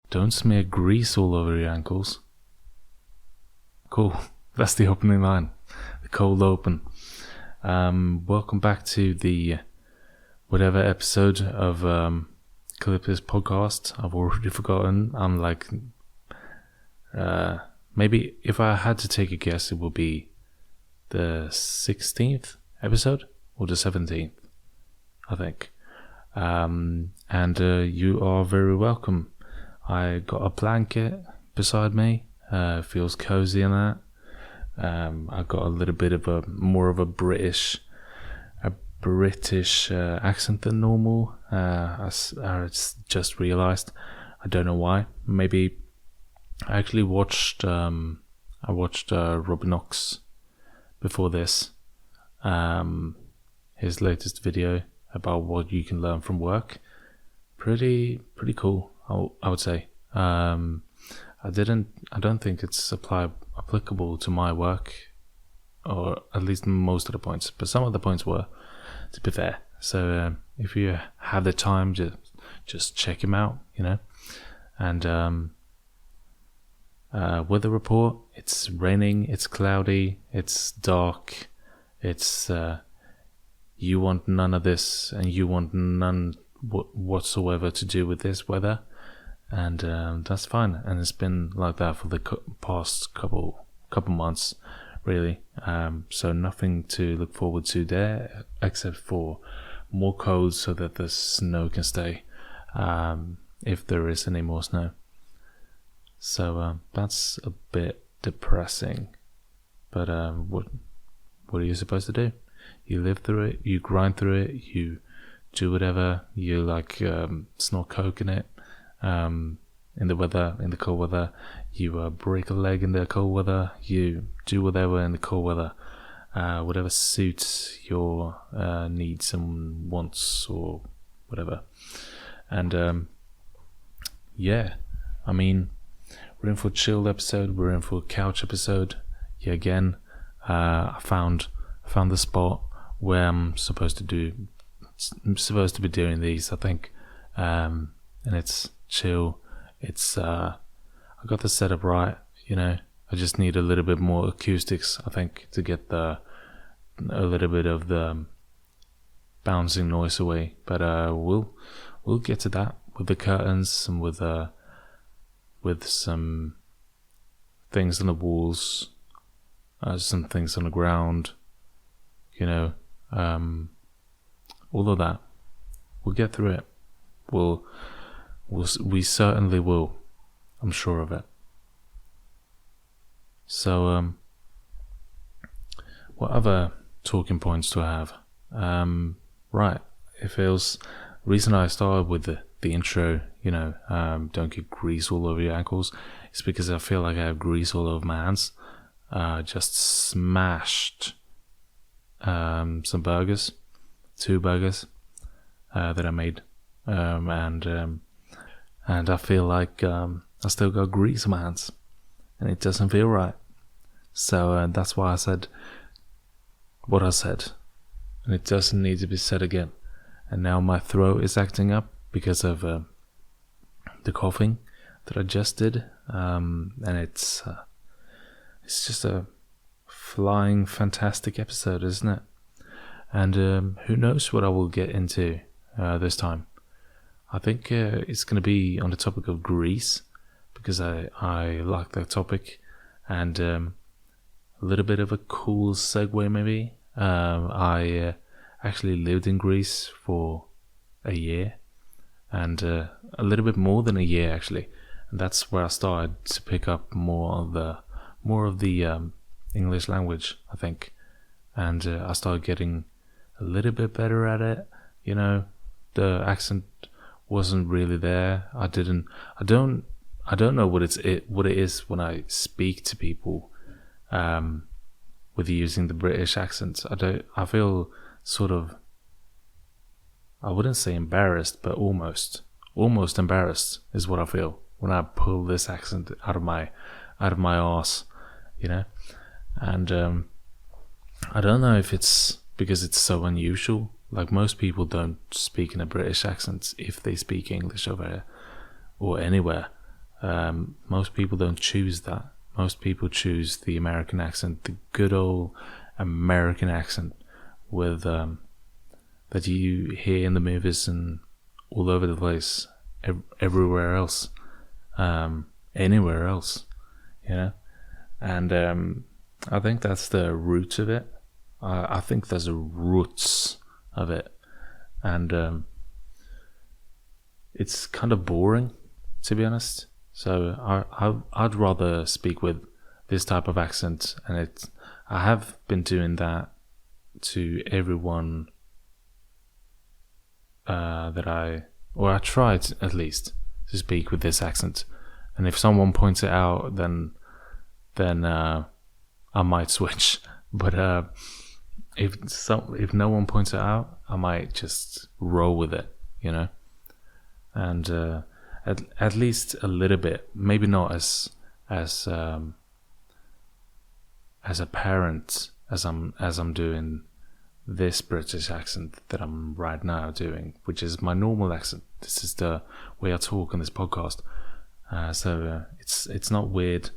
Don't smear grease all over your ankles. Cool. That's the opening line. The cold open. Welcome back to the whatever episode of Calypso's podcast. I've already forgotten. I'm like, maybe if I had to take a guess, it would be the 16th episode or the 17th, I think. And you are very welcome. I got a blanket beside me. Feels cozy in that. I got a little bit of more of a British accent than normal. I just realized. I don't know why. Maybe I actually watched. I watched Rob Knox before this. His latest video about what you can learn from work. Pretty cool. I would say. I don't think it's applicable to my work, or at least most of the points. But some of the points were, to be fair. So if you have the time, just check him out. And weather report. It's raining. It's cloudy. It's dark. It's you want none of this, and you want none whatsoever to do with this weather. And that's fine, and it's been like that for the past couple months, really. So nothing to look forward to there, except for more cold, so that the snow can stay, if there is any more snow. So that's a bit depressing, but what are you supposed to do? You live through it, you grind through it, you do whatever. You like snort coke in it. In the cold weather, you break a leg in the cold weather, you do whatever in the cold weather, whatever suits your needs and wants or whatever. And yeah, I mean, we're in for a chilled episode, we're in for a couch episode. Yeah, again, I found the spot where I'm supposed to be doing these, I think, and it's chill. It's I got the setup right, I just need a little bit more acoustics, I think, to get a little bit of the bouncing noise away. But we'll get to that with the curtains and with some things on the walls, some things on the ground, all of that. We'll get through it. We certainly will. I'm sure of it. So, what other talking points do I have? Right, it feels. The reason I started with the intro, don't get grease all over your ankles, is because I feel like I have grease all over my hands. Just smashed some burgers, 2 burgers that I made, and I feel like I still got grease on my hands, and it doesn't feel right. So that's why I said what I said, and it doesn't need to be said again. And now my throat is acting up because of the coughing that I just did, and it's just a flying fantastic episode, isn't it? And who knows what I will get into this time. I think it's going to be on the topic of Greece, because I like that topic, and a little bit of a cool segue maybe. I actually lived in Greece for a year, and a little bit more than a year actually, and that's where I started to pick up more of the English language, I think, and I started getting a little bit better at it. The accent wasn't really there. I don't know what it is when I speak to people with using the British accent. I feel sort of, I wouldn't say embarrassed, but almost embarrassed is what I feel when I pull this accent out of my arse, and I don't know if it's because it's so unusual. Like, most people don't speak in a British accent if they speak English over here or anywhere. Most people don't choose that. Most people choose the American accent, the good old American accent with that you hear in the movies and all over the place, everywhere else, anywhere else, you know. And I think that's the root of it. I think there's the roots of it, and it's kind of boring, to be honest. So I'd rather speak with this type of accent, and I have been doing that to everyone that I tried at least to speak with this accent. And if someone points it out, then I might switch. But if no one points it out, I might just roll with it, you know. And at least a little bit, maybe not as apparent as I'm doing this British accent that I'm right now doing, which is my normal accent. This is the way I talk on this podcast. So it's not weird.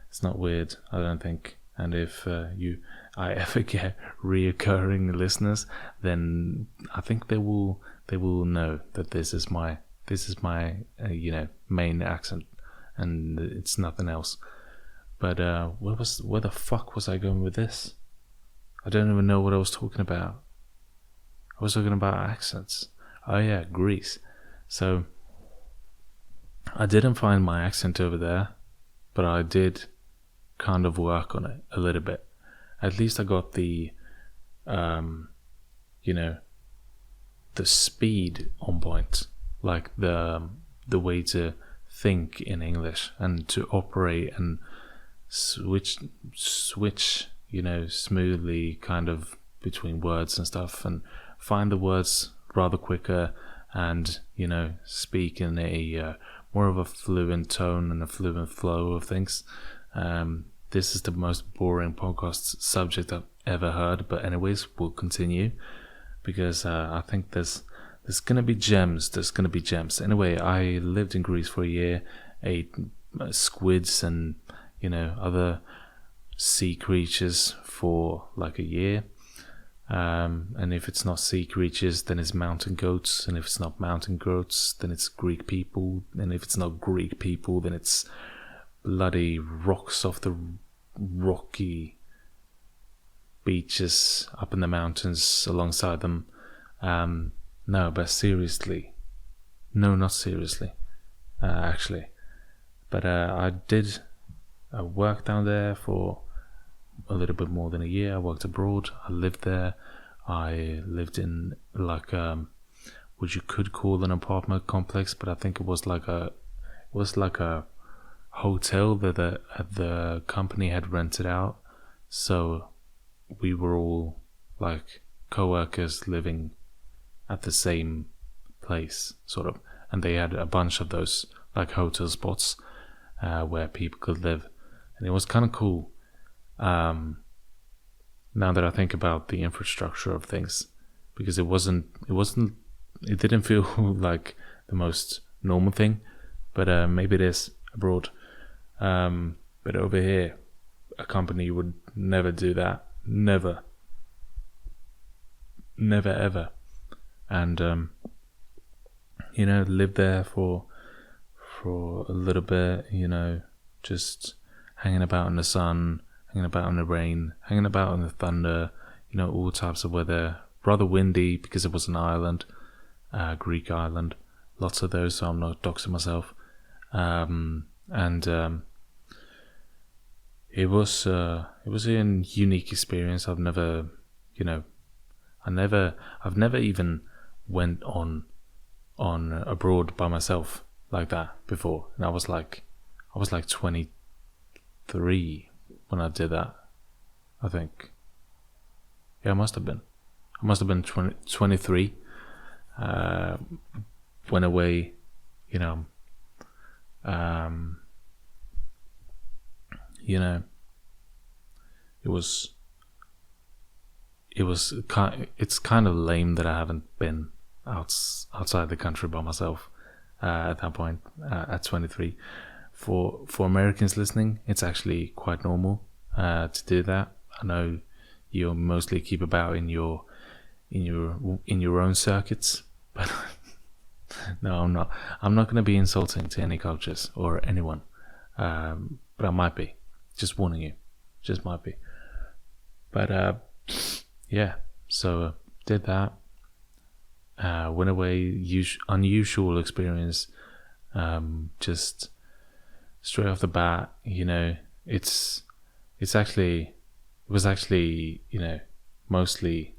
It's not weird, I don't think. And if I ever get reoccurring listeners, then I think they will know that this is my main accent, and it's nothing else. But where the fuck was I going with this? I don't even know what I was talking about. I was talking about accents. Oh yeah, Greece. So I didn't find my accent over there, but I did kind of work on it a little bit. At least I got the the speed on point, like the way to think in English and to operate and switch smoothly kind of between words and stuff, and find the words rather quicker, and speak in a more of a fluent tone and a fluent flow of things. This is the most boring podcast subject I've ever heard, but anyways, we'll continue because I think there's gonna be gems. There's gonna be gems. Anyway, I lived in Greece for a year, ate squids and other sea creatures for like a year. And if it's not sea creatures, then it's mountain goats. And if it's not mountain goats, then it's Greek people. And if it's not Greek people, then it's bloody rocks off the rocky beaches up in the mountains alongside them. No, but seriously. No, not seriously. Actually. But I did work down there for a little bit more than a year. I worked abroad. I lived there. I lived in like what you could call an apartment complex, but I think it was like a hotel that the company had rented out. So we were all like co-workers living at the same place, sort of, and they had a bunch of those like hotel spots where people could live, and it was kind of cool. Now that I think about the infrastructure of things, because it didn't feel like the most normal thing, but maybe it is abroad. But over here, a company would never do that. Never ever. And lived there for a little bit, just hanging about in the sun, hanging about in the rain, hanging about in the thunder, all types of weather. Rather windy because it was an island, Greek island. Lots of those, so I'm not doxing myself. It was a unique experience. I've never even went on abroad by myself like that before, and I was like 23 when I did that. I think, yeah, I must have been 23. Went away, it's kind of lame that I haven't been outside the country by myself at that point, at 23. for Americans listening, it's actually quite normal to do that. I know you mostly keep about in your own circuits, but no, I'm not. I'm not going to be insulting to any cultures or anyone, but I might be. Just warning you, just might be. But yeah, so did that. Went away. Unusual experience. Just straight off the bat, it was actually, mostly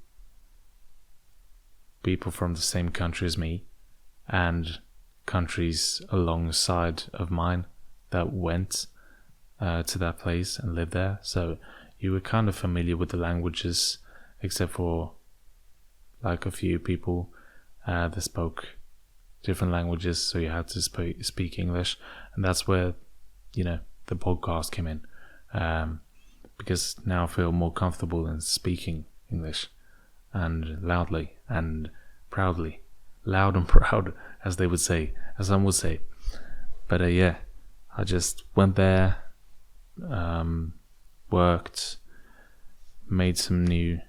people from the same country as me and countries alongside of mine that went to that place and lived there. So you were kind of familiar with the languages, except for like a few people that spoke different languages, so you had to speak English. And that's where, the podcast came in. Because now I feel more comfortable in speaking English, and loudly and proudly, loud and proud, as they would say, as some would say. But yeah, I just went there, worked, made some new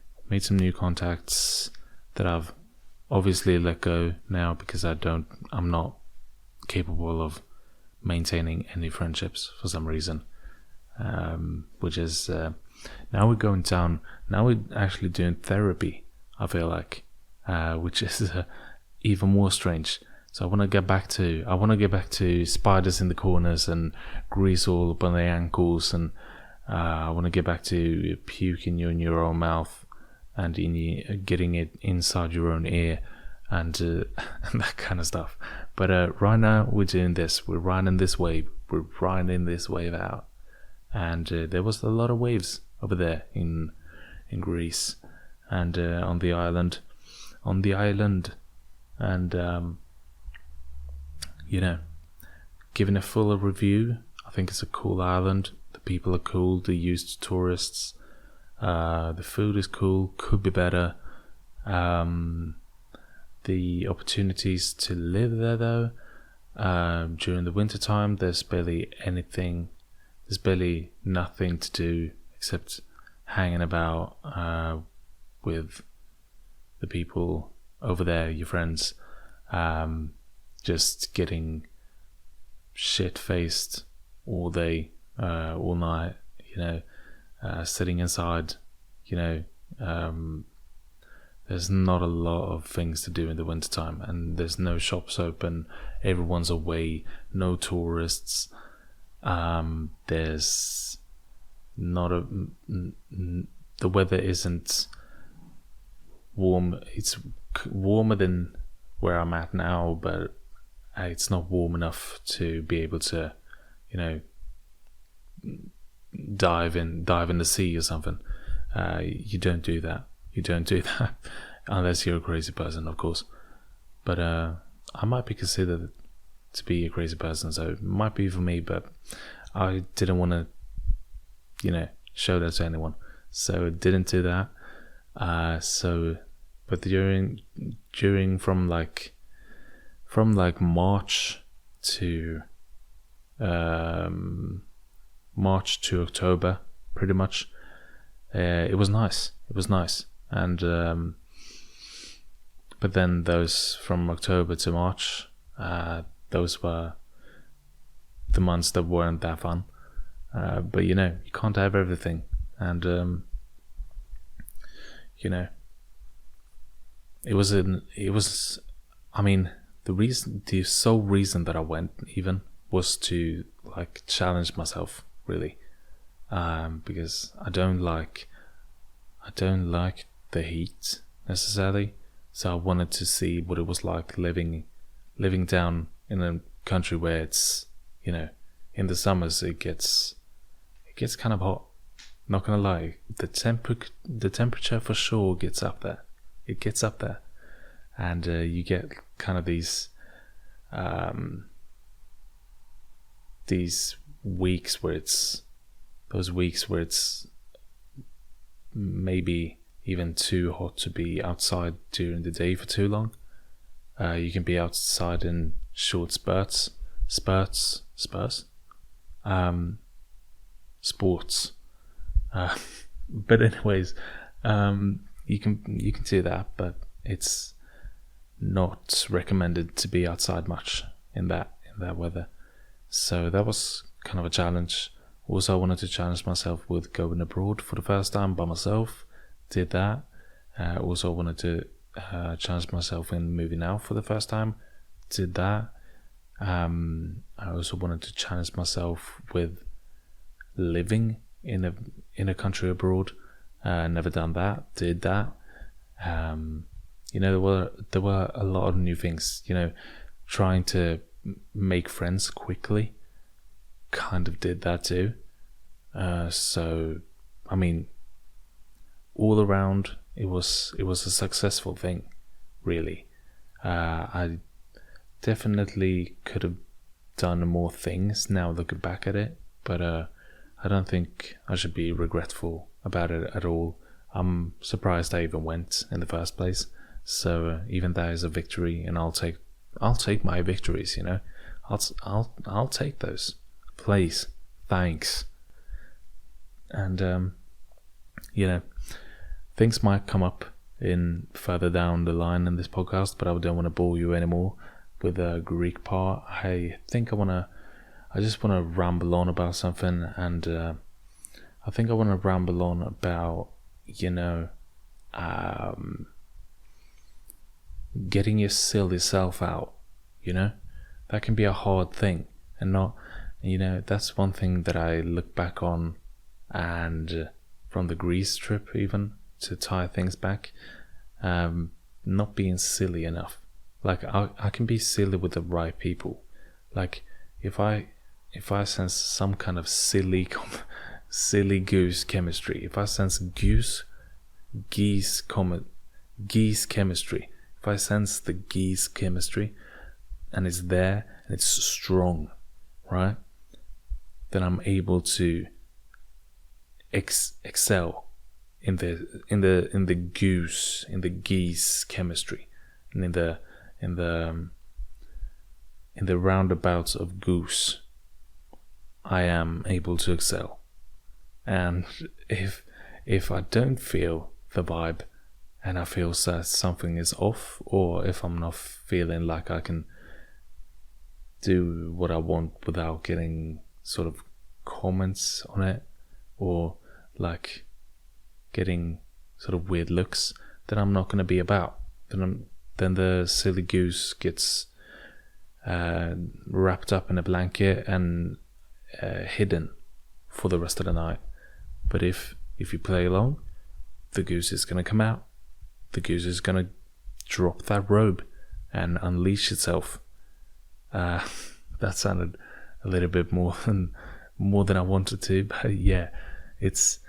contacts that I've obviously let go now because I'm not capable of maintaining any friendships for some reason. Which is now we're going down. Now we're actually doing therapy, I feel like, which is even more strange. So I want to get back to spiders in the corners and grease all up on the ankles, and I want to get back to puking you in your own mouth and getting it inside your own ear and that kind of stuff. But right now we're doing this. We're riding this wave. We're riding this wave out. And there was a lot of waves over there in Greece and on the island, and giving a fuller review. I think it's a cool island. The people are cool. They're used to tourists. The food is cool. Could be better. The opportunities to live there, though, during the winter time, there's barely anything. There's barely nothing to do except hanging about with the people over there, your friends, just getting shit-faced all day, all night, sitting inside, there's not a lot of things to do in the wintertime, and there's no shops open, everyone's away, no tourists. There's not the weather isn't warm. It's warmer than where I'm at now, but it's not warm enough to be able to, dive in the sea or something. You don't do that. Unless you're a crazy person, of course. But I might be considered to be a crazy person, so it might be for me, but I didn't want to, show that to anyone, so I didn't do that. But during from March to October, pretty much, it was nice, and but then those from October to March, those were the months that weren't that fun. But you can't have everything, and it was. I mean, the sole reason that I went even was to challenge myself, really, because I don't like the heat necessarily. So I wanted to see what it was like living down in a country where it's, in the summers it gets kind of hot. Not gonna lie, the temperature for sure gets up there. It gets up there, and you get kind of these weeks where it's maybe even too hot to be outside during the day for too long. You can be outside in short spurts. sports. But anyways, you can do that, but it's not recommended to be outside much in that weather. So that was kind of a challenge. Also, I wanted to challenge myself with going abroad for the first time by myself. Did that. Also, I wanted to challenge myself in moving out for the first time. Did that. I also wanted to challenge myself with living in a country abroad. Never done that. Did that. There were a lot of new things. Trying to make friends quickly. Kind of did that too. So, I mean, all around, it was a successful thing, really. I definitely could have done more things now looking back at it, but I don't think I should be regretful about it at all. I'm surprised I even went in the first place. So even that is a victory, and I'll take my victories. I'll take those. Please, thanks. And things might come up in further down the line in this podcast, but I don't want to bore you anymore with the Greek part. I just want to ramble on about something, and I think I want to ramble on about getting your silly self out. That can be a hard thing, and not, that's one thing that I look back on, and from the Greece trip, even to tie things back, not being silly enough. Like, I can be silly with the right people. Like, if I sense some kind of silly goose chemistry, if I sense geese chemistry, if I sense the geese chemistry and it's there and it's strong, right, then I'm able to excel in the geese chemistry, and in the roundabouts of goose, I am able to excel. And if I don't feel the vibe, and I feel that something is off, or if I'm not feeling like I can do what I want without getting sort of comments on it, or like getting sort of weird looks, then I'm not going to be about. Then the silly goose gets wrapped up in a blanket and hidden for the rest of the night. But if you play along, the goose is going to come out. The goose is going to drop that robe and unleash itself. That sounded a little bit more than I wanted to, but yeah, it's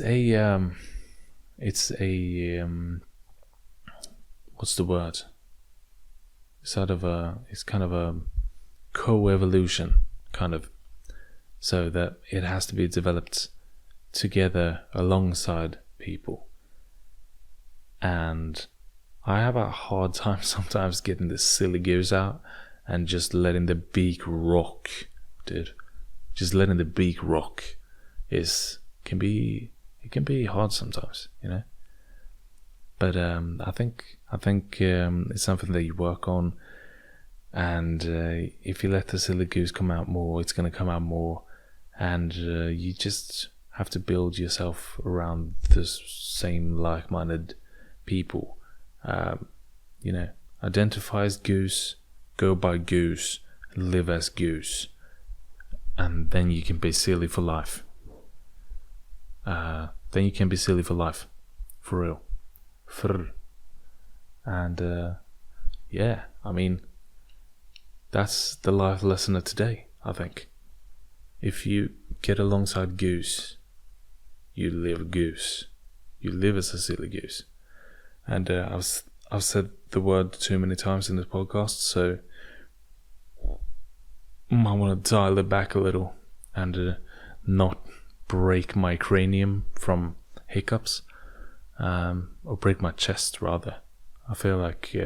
a what's the word? It's kind of a co-evolution, kind of, so that it has to be developed together alongside people. And I have a hard time sometimes getting the silly goose out and just letting the beak rock, dude. Just letting the beak rock can be hard sometimes, But I think it's something that you work on, and if you let the silly goose come out more, it's going to come out more, and you just have to build yourself around the same like-minded people. Identify as goose, go by goose, live as goose, and then you can be silly for life. For real. And yeah, I mean, that's the life lesson of today, I think. If you get alongside goose, you live goose. You live as a silly goose. And I've said the word too many times in this podcast, so I want to dial it back a little and not break my cranium from hiccups, or break my chest rather. I feel like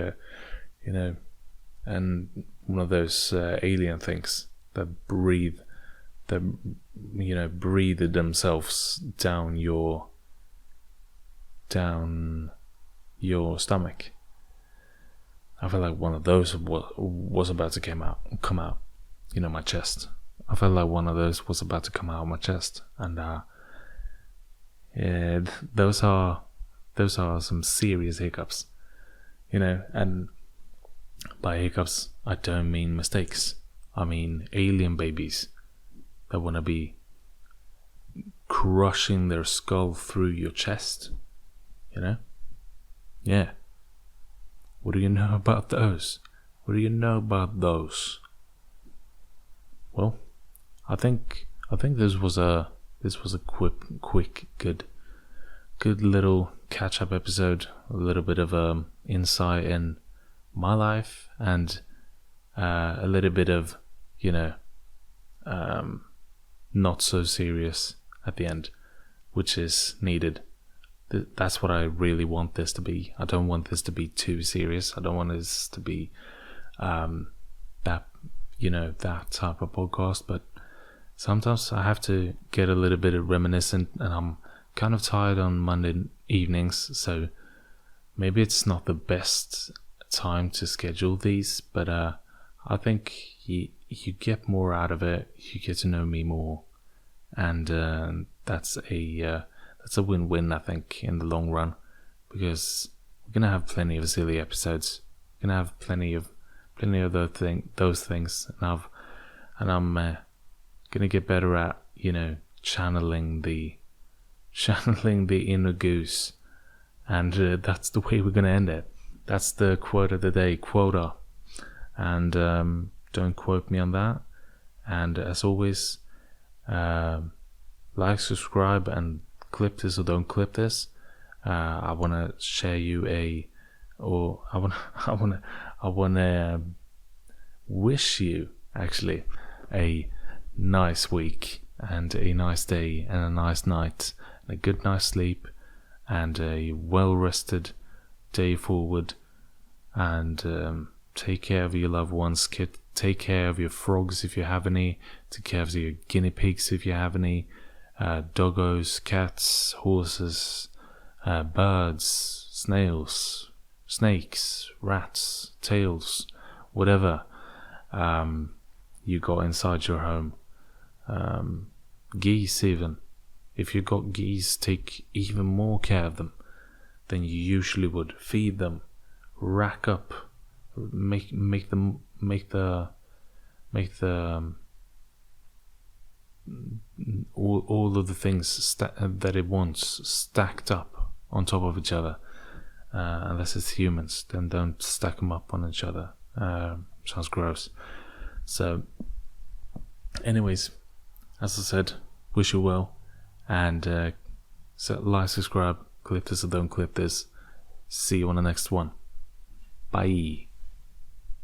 and one of those alien things breathe, that breathe themselves down your stomach. I felt like one of those was about to come out, my chest. I felt like one of those was about to come out of my chest, and those are some serious hiccups, and by hiccups I don't mean mistakes. I mean alien babies that want to be crushing their skull through your chest, Yeah. What do you know about those? Well, I think this was a quick, good little catch up episode. A little bit of insight in my life, and a little bit of not so serious at the end, which is needed. That's what I really want this to be. I don't want this to be too serious. I don't want this to be that type of podcast, but sometimes I have to get a little bit reminiscent, and I'm kind of tired on Monday evenings, so maybe it's not the best time to schedule these, but I think you get more out of it. You get to know me more, and that's a win-win, I think, in the long run, because we're gonna have plenty of silly episodes. We're gonna have plenty of those things, and I'm gonna get better at channeling the inner goose, and that's the way we're gonna end it. That's the quote of the day, quota, and don't quote me on that. And as always, like, subscribe, and clip this or don't clip this. I want to share you I want to wish you actually a nice week, and a nice day, and a nice night, and a good night's sleep, and a well rested day forward. And take care of your loved ones. Take care of your frogs if you have any. Take care of your guinea pigs if you have any. Doggos, cats, horses, birds, snails, snakes, rats, tails, whatever you got inside your home. Geese even. If you got geese, take even more care of them than you usually would. Feed them, rack up, make all of the things that it wants stacked up on top of each other. Unless it's humans, then don't stack them up on each other. Sounds gross. So, anyways, as I said, wish you well, and like, subscribe, clip this or don't clip this. See you on the next one. Bye.